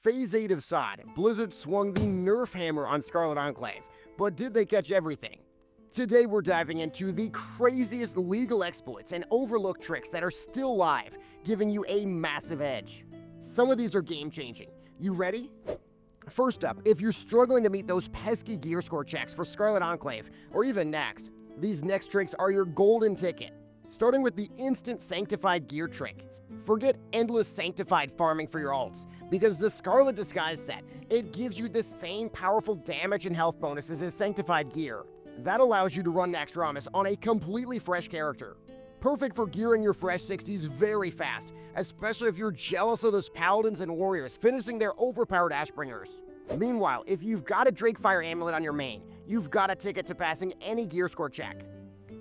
Phase 8 of SoD, Blizzard swung the nerf hammer on Scarlet Enclave, but did they catch everything? Today we're diving into the craziest legal exploits and overlooked tricks that are still live, giving you a massive edge. Some of these are game-changing. You ready? First up, if you're struggling to meet those pesky gear score checks for Scarlet Enclave, or even next, these next tricks are your golden ticket. Starting with the instant sanctified gear trick. Forget endless sanctified farming for your ults, because the Scarlet Disguise set, it gives you the same powerful damage and health bonuses as sanctified gear. That allows you to run NOHITJEROME on a completely fresh character. Perfect for gearing your fresh 60s very fast, especially if you're jealous of those paladins and warriors finishing their overpowered Ashbringers. Meanwhile, if you've got a Drakefire amulet on your main, you've got a ticket to passing any gear score check.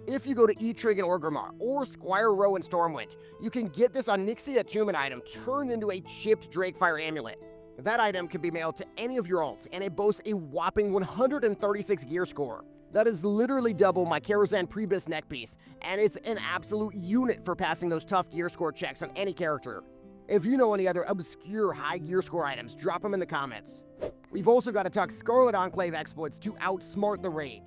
If you go to Etrig and Orgrimmar, or Squire Row and Stormwind, you can get this Onyxia attunement item turned into a chipped Drakefire amulet. That item can be mailed to any of your ults, and it boasts a whopping 136 gear score. That is literally double my Karazhan Prebis neckpiece, and it's an absolute unit for passing those tough gear score checks on any character. If you know any other obscure high gear score items, drop them in the comments. We've also got to talk Scarlet Enclave exploits to outsmart the raid.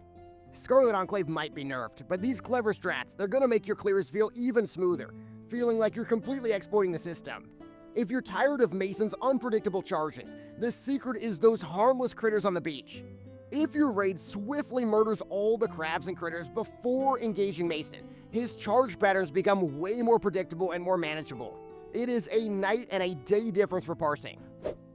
Scarlet Enclave might be nerfed, but these clever strats, they're gonna make your clears feel even smoother, feeling like you're completely exploiting the system. If you're tired of Mason's unpredictable charges, the secret is those harmless critters on the beach. If your raid swiftly murders all the crabs and critters before engaging Mason, his charge patterns become way more predictable and more manageable. It is a night and a day difference for parsing.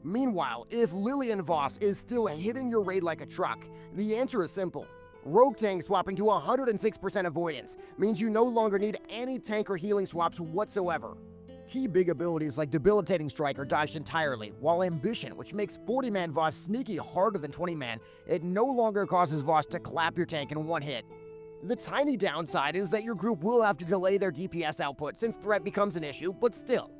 Meanwhile, if Lillian Voss is still hitting your raid like a truck, the answer is simple. Rogue Tank swapping to 106% avoidance means you no longer need any tank or healing swaps whatsoever. Key big abilities like Debilitating Strike are dodged entirely, while Ambition, which makes 40-man Voss sneaky harder than 20-man, it no longer causes Voss to clap your tank in one hit. The tiny downside is that your group will have to delay their DPS output since threat becomes an issue, but still.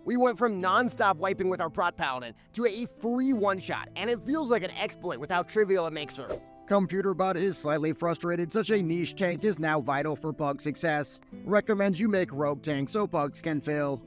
We went from non-stop wiping with our Prot Paladin to a free one-shot, and it feels like an exploit with how trivial it makes her. ComputerBot is slightly frustrated such a niche tank is now vital for Pug success. Recommends you make Rogue Tank so Pugs can fill.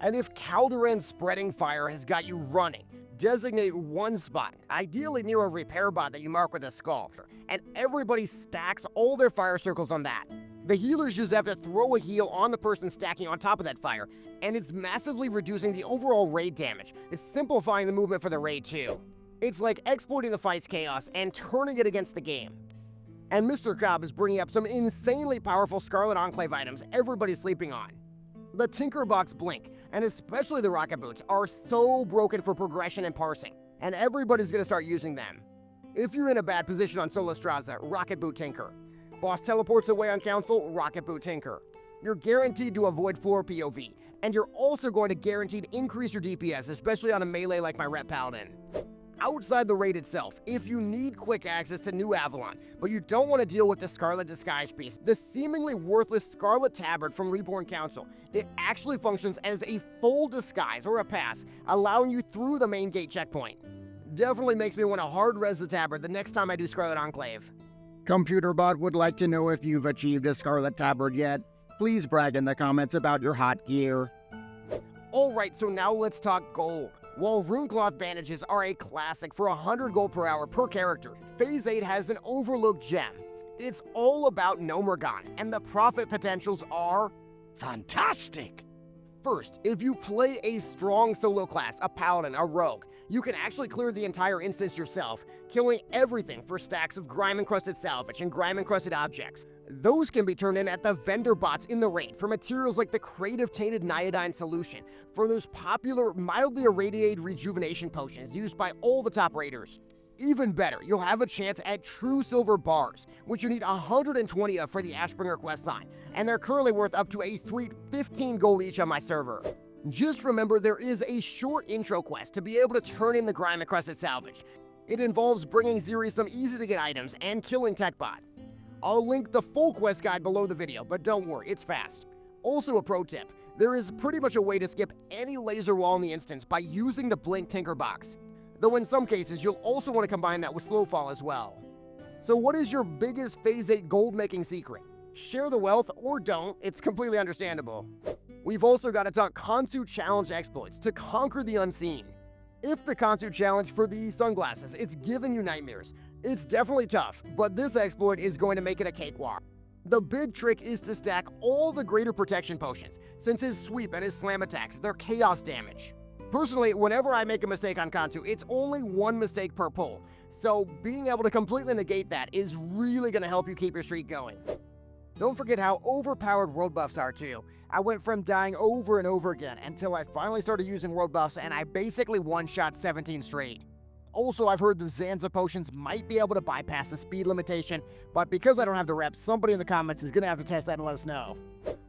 And if Calderon's Spreading Fire has got you running, designate one spot, ideally near a repair bot that you mark with a skull, and everybody stacks all their fire circles on that. The healers just have to throw a heal on the person stacking on top of that fire, and it's massively reducing the overall raid damage. It's simplifying the movement for the raid too. It's like exploiting the fight's chaos and turning it against the game. And Mr. Cobb is bringing up some insanely powerful Scarlet Enclave items everybody's sleeping on. The Tinkerbox Blink, and especially the Rocket Boots, are so broken for progression and parsing, and everybody's gonna start using them. If you're in a bad position on Solastraza, Rocket Boot Tinker. Boss teleports away on Council, Rocket Boot Tinker. You're guaranteed to avoid floor POV, and you're also going to guaranteed increase your DPS, especially on a melee like my Rep Paladin. Outside the raid itself, if you need quick access to New Avalon, but you don't want to deal with the Scarlet Disguise piece, the seemingly worthless Scarlet Tabard from Reborn Council, it actually functions as a full disguise or a pass, allowing you through the main gate checkpoint. Definitely makes me want to hard res the Tabard the next time I do Scarlet Enclave. ComputerBot would like to know if you've achieved a Scarlet Tabard yet. Please brag in the comments about your hot gear. Alright, so now let's talk gold. While Runecloth bandages are a classic for 100 gold per hour per character, Phase 8 has an overlooked gem. It's all about Nomergon, and the profit potentials are fantastic! First, if you play a strong solo class, a paladin, a rogue, you can actually clear the entire instance yourself, killing everything for stacks of grime-encrusted salvage and grime-encrusted objects. Those can be turned in at the vendor bots in the raid for materials like the Crate of Tainted Niodine Solution, for those popular, mildly irradiated rejuvenation potions used by all the top raiders. Even better, you'll have a chance at true silver bars, which you need 120 of for the Ashbringer quest sign, and they're currently worth up to a sweet 15 gold each on my server. Just remember there is a short intro quest to be able to turn in the grime-encrusted salvage. It involves bringing Ziri some easy-to-get items and killing TechBot. I'll link the full quest guide below the video, but don't worry, it's fast. Also a pro tip, there is pretty much a way to skip any laser wall in the instance by using the Blink Tinkerbox. Though in some cases, you'll also want to combine that with Slowfall as well. So what is your biggest Phase 8 gold-making secret? Share the wealth or don't, it's completely understandable. We've also got to talk Khonsu challenge exploits to conquer the unseen. If the Khonsu challenge for the sunglasses, it's giving you nightmares. It's definitely tough, but this exploit is going to make it a cakewalk. The big trick is to stack all the greater protection potions, since his sweep and his slam attacks, they're chaos damage. Personally, whenever I make a mistake on Khonsu, it's only one mistake per pull, so being able to completely negate that is really going to help you keep your streak going. Don't forget how overpowered world buffs are too. I went from dying over and over again until I finally started using world buffs and I basically one-shot 17 straight. Also, I've heard the Zanza potions might be able to bypass the speed limitation, but because I don't have the reps, somebody in the comments is going to have to test that and let us know.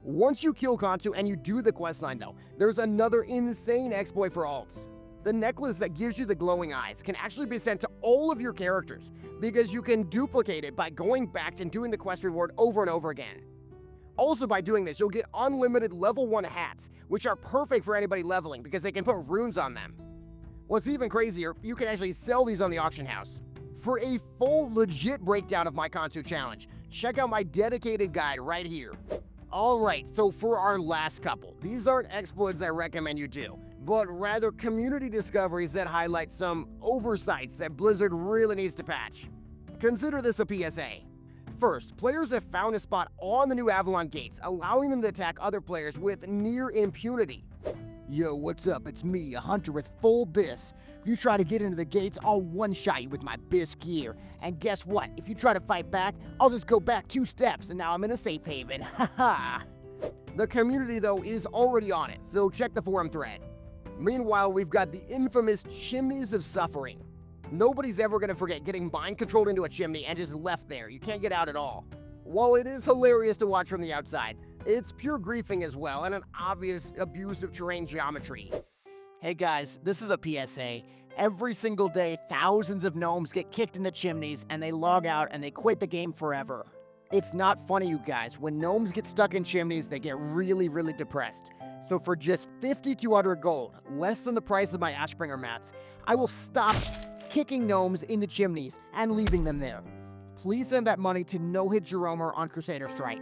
Once you kill Khonsu and you do the questline though, there's another insane exploit for alts. The necklace that gives you the glowing eyes can actually be sent to all of your characters, because you can duplicate it by going back and doing the quest reward over and over again. Also, by doing this, you'll get unlimited level 1 hats, which are perfect for anybody leveling because they can put runes on them. What's even crazier, you can actually sell these on the auction house. For a full legit breakdown of my Khonsu challenge, check out my dedicated guide right here. Alright, so for our last couple, these aren't exploits I recommend you do, but rather community discoveries that highlight some oversights that Blizzard really needs to patch. Consider this a PSA. First, players have found a spot on the new Avalon gates, allowing them to attack other players with near impunity. Yo, what's up? It's me, a hunter with full bis. If you try to get into the gates, I'll one-shot you with my bis gear. And guess what? If you try to fight back, I'll just go back 2 steps and now I'm in a safe haven. Haha. The community though is already on it, so check the forum thread. Meanwhile, we've got the infamous Chimneys of Suffering. Nobody's ever going to forget getting mind-controlled into a chimney and just left there. You can't get out at all. While it is hilarious to watch from the outside, it's pure griefing as well and an obvious abuse of terrain geometry. Hey guys, this is a PSA. Every single day, thousands of gnomes get kicked into chimneys and they log out and they quit the game forever. It's not funny, you guys. When gnomes get stuck in chimneys, they get really depressed. So for just 5,200 gold, less than the price of my Ashbringer mats, I will stop kicking gnomes into chimneys and leaving them there. Please send that money to NOHITJEROME on Crusader Strike.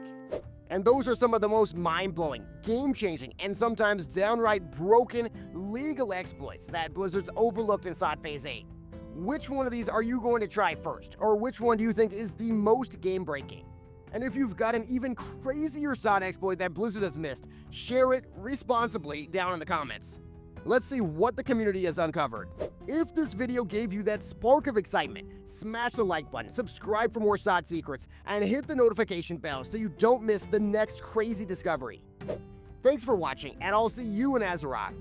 And those are some of the most mind-blowing, game-changing, and sometimes downright broken legal exploits that Blizzard's overlooked in SoD Phase 8. Which one of these are you going to try first, or which one do you think is the most game-breaking? And if you've got an even crazier SoD exploit that Blizzard has missed, share it responsibly down in the comments. Let's see what the community has uncovered. If this video gave you that spark of excitement, smash the like button, subscribe for more SoD secrets, and hit the notification bell so you don't miss the next crazy discovery. Thanks for watching, and I'll see you in Azeroth.